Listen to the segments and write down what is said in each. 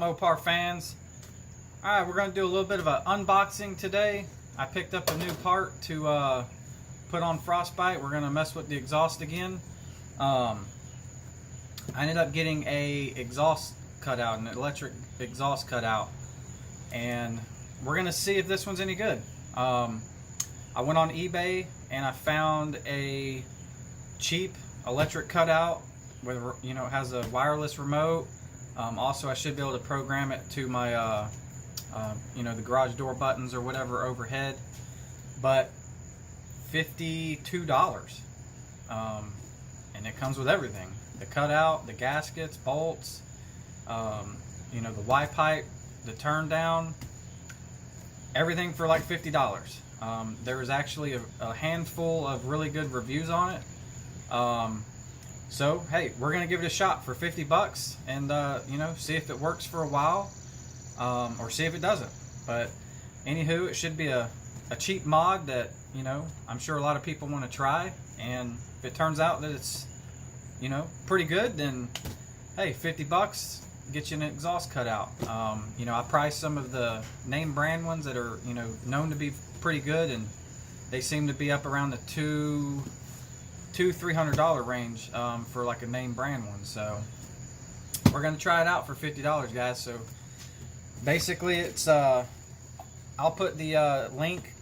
Mopar fans? Alright, we're going to do a little bit of an unboxing today. I picked up a new part to put on Frostbite. We're going to mess with the exhaust again. I ended up getting a exhaust cutout, an electric exhaust cutout, and we're going to see if this one's any good. I went on eBay and I found a cheap electric cutout with, it has a wireless remote. Also, I should be able to program it to my the garage door buttons or whatever overhead, but $52, and it comes with everything: the cutout, the gaskets, bolts, the Y pipe, the turn down, everything for like $50. There was actually a handful of really good reviews on it. So hey, we're gonna give it a shot for 50 bucks and see if it works for a while, or see if it doesn't. But anywho, it should be a cheap mod that I'm sure a lot of people want to try, and if it turns out that it's pretty good, then hey, 50 bucks get you an exhaust cutout. I priced some of the name brand ones that are known to be pretty good, and they seem to be up around the $300 range for like a name brand one. So we're gonna try it out for $50, guys. So basically, it's I'll put the link,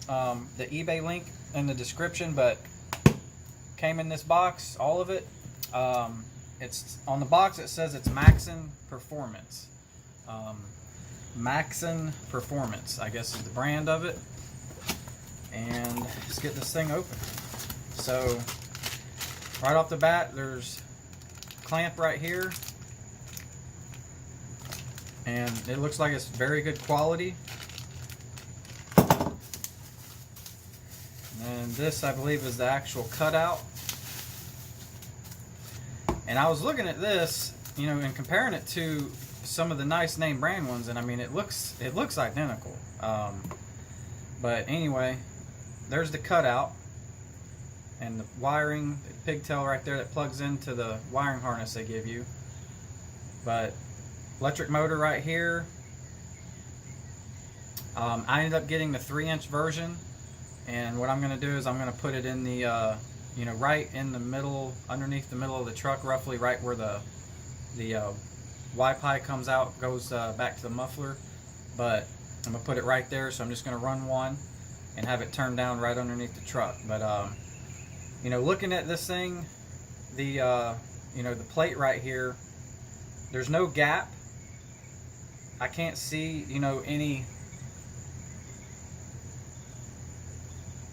the eBay link, in the description. But came in this box, all of it. It's on the box. It says it's Maxon Performance. Maxon Performance, I guess, is the brand of it. And let's get this thing open. So right off the bat, there's a clamp right here, and it looks like it's very good quality. And this, I believe, is the actual cutout. And I was looking at this, and comparing it to some of the nice name brand ones, and I mean, it looks identical. But anyway, there's the cutout and the wiring, the pigtail right there that plugs into the wiring harness they give you. But electric motor right here. I ended up getting the 3-inch version, and what I'm going to do is I'm going to put it in the right in the middle, underneath the middle of the truck, roughly right where the Y pipe comes out, goes back to the muffler. But I'm going to put it right there, so I'm just going to run one and have it turned down right underneath the truck. But looking at this thing, the plate right here, there's no gap. I can't see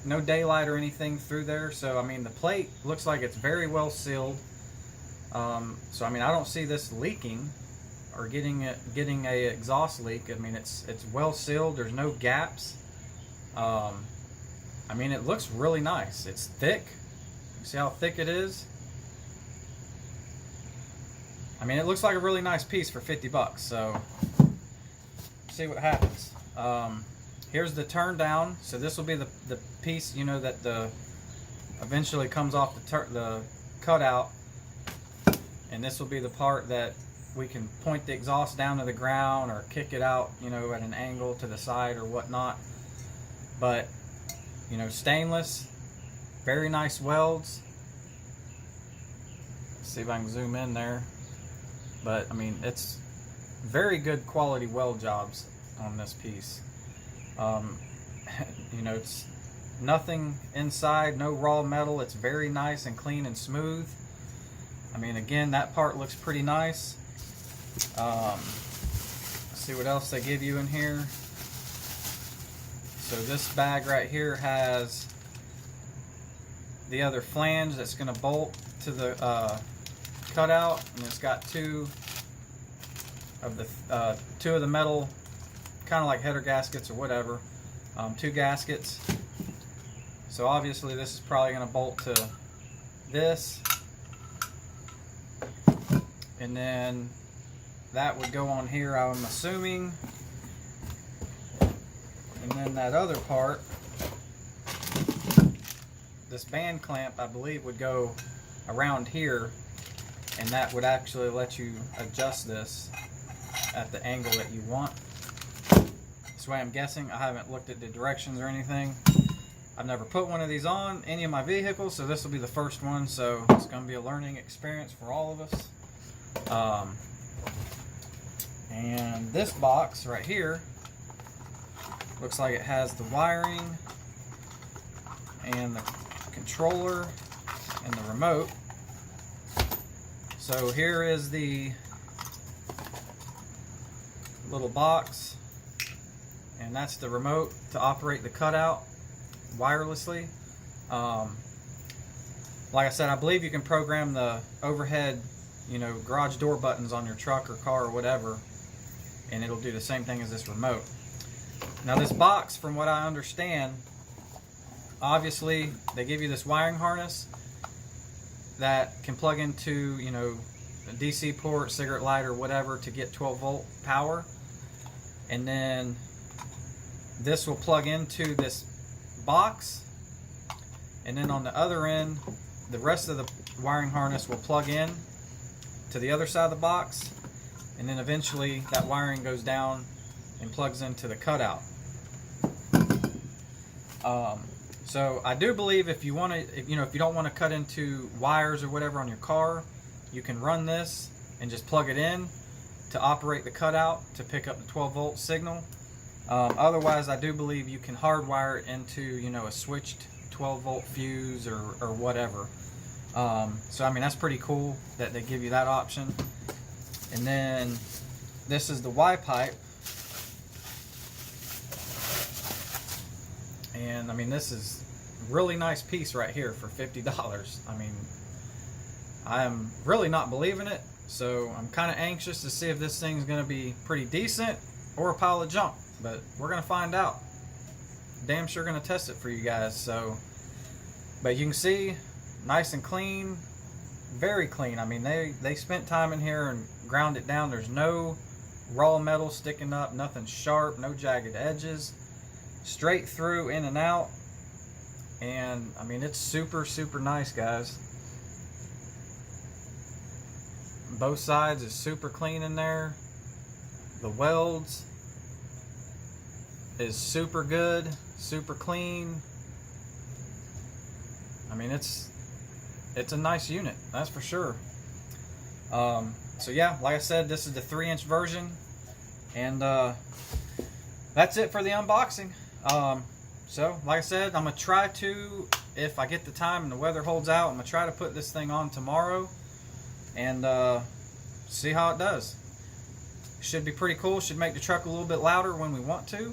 no daylight or anything through there. So I mean, the plate looks like it's very well sealed. So I mean, I don't see this leaking or getting a exhaust leak. I mean, it's well sealed. There's no gaps. I mean, it looks really nice. It's thick. See how thick it is? I mean, it looks like a really nice piece for 50 bucks. So see what happens. Here's the turn down. So this will be the piece that eventually comes off the cutout, and this will be the part that we can point the exhaust down to the ground or kick it out at an angle to the side or whatnot. But stainless, very nice welds. Let's see if I can zoom in there. But I mean, it's very good quality weld jobs on this piece. It's nothing inside, no raw metal. It's very nice and clean and smooth. I mean, again, that part looks pretty nice. Let's see what else they give you in here. So this bag right here has the other flange that's going to bolt to the cutout, and it's got two of the metal, kind of like header gaskets or whatever, 2 gaskets. So obviously this is probably going to bolt to this, and then that would go on here, I'm assuming. And then that other part, this band clamp, I believe, would go around here, and that would actually let you adjust this at the angle that you want. This way I'm guessing. I haven't looked at the directions or anything. I've never put one of these on any of my vehicles, so this will be the first one, so it's going to be a learning experience for all of us. And this box right here looks like it has the wiring and the controller and the remote. So here is the little box, and that's the remote to operate the cutout wirelessly. Like I said, I believe you can program the overhead, garage door buttons on your truck or car or whatever, and it'll do the same thing as this remote. Now this box, from what I understand, obviously they give you this wiring harness that can plug into, a DC port, cigarette lighter, whatever, to get 12 volt power. And then this will plug into this box, and then on the other end the rest of the wiring harness will plug in to the other side of the box, and then eventually that wiring goes down and plugs into the cutout. So I do believe if you want to, if you don't want to cut into wires or whatever on your car, you can run this and just plug it in to operate the cutout to pick up the 12 volt signal. Otherwise, I do believe you can hardwire it into, a switched 12 volt fuse or whatever. So I mean, that's pretty cool that they give you that option. And then this is the Y pipe, and I mean, this is a really nice piece right here for $50. I mean, I am really not believing it, so I'm kind of anxious to see if this thing's going to be pretty decent or a pile of junk, but we're going to find out. Damn sure going to test it for you guys. So, but you can see, nice and clean, very clean. I mean, they spent time in here and ground it down. There's no raw metal sticking up, nothing sharp, no jagged edges, straight through, in and out. And I mean, it's super, super nice, guys. Both sides is super clean in there. The welds is super good, super clean. I mean, it's a nice unit, that's for sure. So yeah, like I said, this is the 3-inch version, and that's it for the unboxing. So like I said, I'm gonna try to, if I get the time and the weather holds out, I'm gonna try to put this thing on tomorrow and see how it does. Should be pretty cool. Should make the truck a little bit louder when we want to.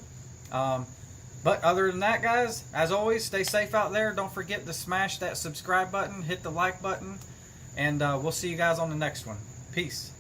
But other than that, guys, as always, stay safe out there. Don't forget to smash that subscribe button, hit the like button, and we'll see you guys on the next one. Peace.